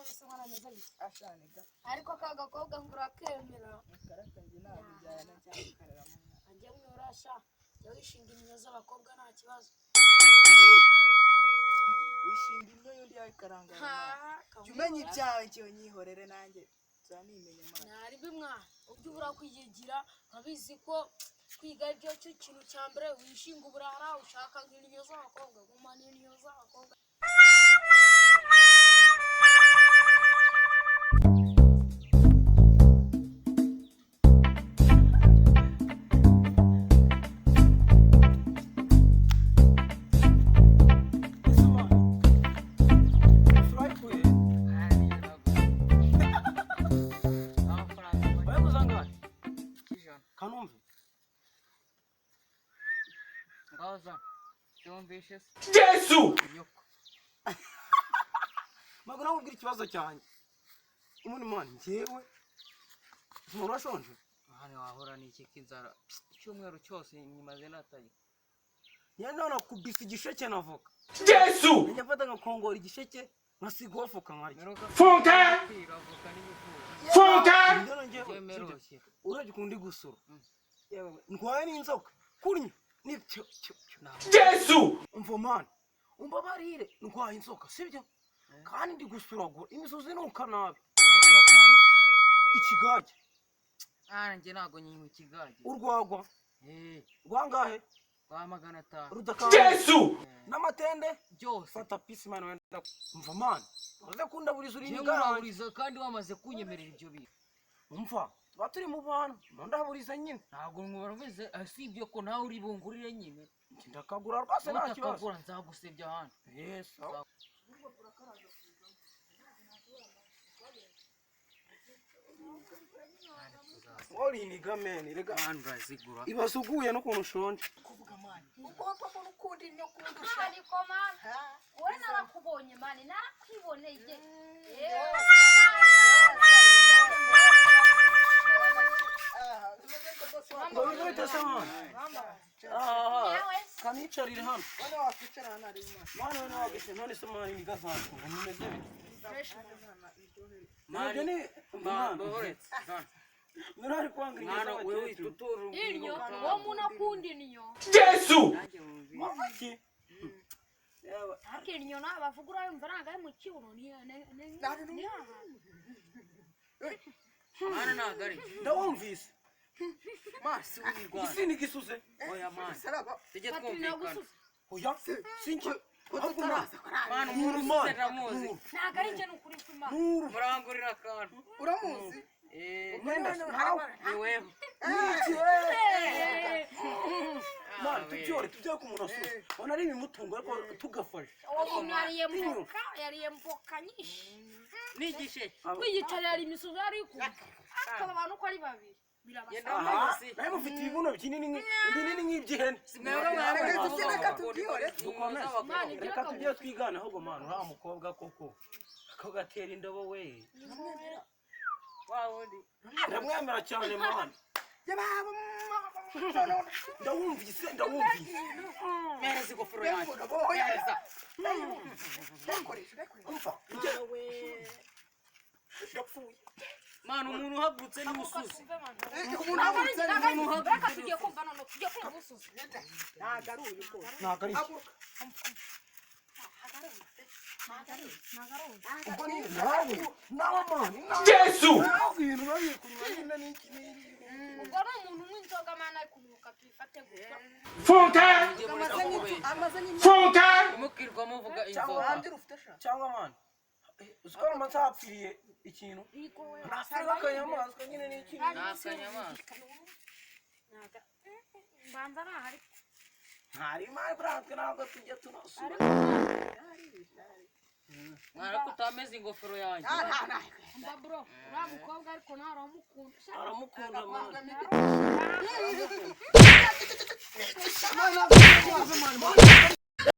nonese mwana meza bite ashaniga ariko kagakobwa ngurakemera karakange nabijyana cyangwa kararamo ajye mworasha yawishinga inyo z'abakobwa nta kibazo wishinga inyo yundi yakaranga cyumenye ibyawe cyo nyihorere nanjye zanimenya mwana nari bimwana ubyubura kwiyigira abizi ko kwiga ibyo cyo kintu cya mbere wishinga uburara ushaka nk'inyo z'abakobwa gumana inyo z'abakobwa Yesu! Magana nkubwira ikibazo cyanjye. Umuntu man njyewe umuntu washonje. Hano wahora n'iki kinzara icyumweru cyose nyimaze nataye. Yenda nakubise igisheke navoka. Yesu! Njya mfata ngakongora igisheke nkasiga ofoka nkarya. Funka! Funka! Urajye kundi gusura. Ndwaye n'inzoka. Kurnya ni Yesu! Umva man. Umva barire ndwaye inzoka sibyo? Kandi ndi gusuragura imisozi nuka nabi. Ikigage. Nje nago nyinyu ikigage. Urwagwa. Rwangahe? Kwa 500. Rudaka. Yesu! N'amatende Byose. fata peace man wenda. Umva man. Uze kundaburiza uri Njye ngara. nguraburiza kandi wamaze kunyemerera ibyo bintu. Umva. Tuba turi mu bantu. Ndaburiza nyine. Ntago mwumvise asibye ko nawe uri bungurire nyine. Ndakagura rwose nta kibazo. Ndakagura nzagusebya hano. Yes. Ori ni gameni rega Ndazigura. ibasuguye no kuntu shonje. kuvuga mwana ubwo papa n'ukundi nyo kundusha ariko man we narakubonye man nakwiboneye Ngo bigute sama. Kanicarire hano. wana wakicara hano ari mwana Mwana we nawagishe none se mwana ni gazako mumeze bite? fresh Manje ni Mama horetse. Nurari kwanga Mwana wewe tuturu. inyo wo munakunda inyo Yesu! Mafiki. Yawa. ariko inyo nabavugura yumva nagaye mu kibuno ni Mwana nagari. Ndawumvise. Masi unirwa. Isi ni gisuze. Oya mwana. saraba Tujye Patrina twumvikana. gususa Oya. Sinki. utaraza Mwana Nuru umuntu man. seramuzi. ntago ari ikintu kuri kwima Nuru. Murangurira akantu. uramuzi Mwenda Ni wewe. Man tubyore tujye ku murasuze. Ona ari imimutungo ariko tugafasha. uwo muntu yariye mboka nyinshi Nigisheke. kwiyicara yari imisozi ariko akaba abantu ko ari babiri birabasaba Aha. Naye mufite ibibuno binini nk'iby'ihene. Reka tujye twigana ahubwo man uriya mukobwa koko. Ako gatera indobo we. Wawundi. Ndamwemera cyane man. Ndawumvise. Mereza igofero yanjye. Umva. Ndapfuye. Mwana umuntu uhagurutse ni musuzi. reka tugiye kumva none tugiye kumva ususa Ntago ari iki. Ubwo ni nawe man. Yesu! Nawe ibintu babiye kunywa nyine n'iki n'iki. ubwo ni umuntu w'inzoga mana kunuka tuyifate gutyo Funka! Funka! Mukirwa muvuga inzoga. Cyangwa man. Uzikora mazapfiriye ikintu. Nafira kanyamaswa nyine n'iki. Nakanyamaswa. mbanza nahari Hari mai bratwe ntabwo tujya tunasura. Mwana kutameze ingofero yanjye. mba bro uriya mukobwa ariko ntaramukunda Aramukunda man.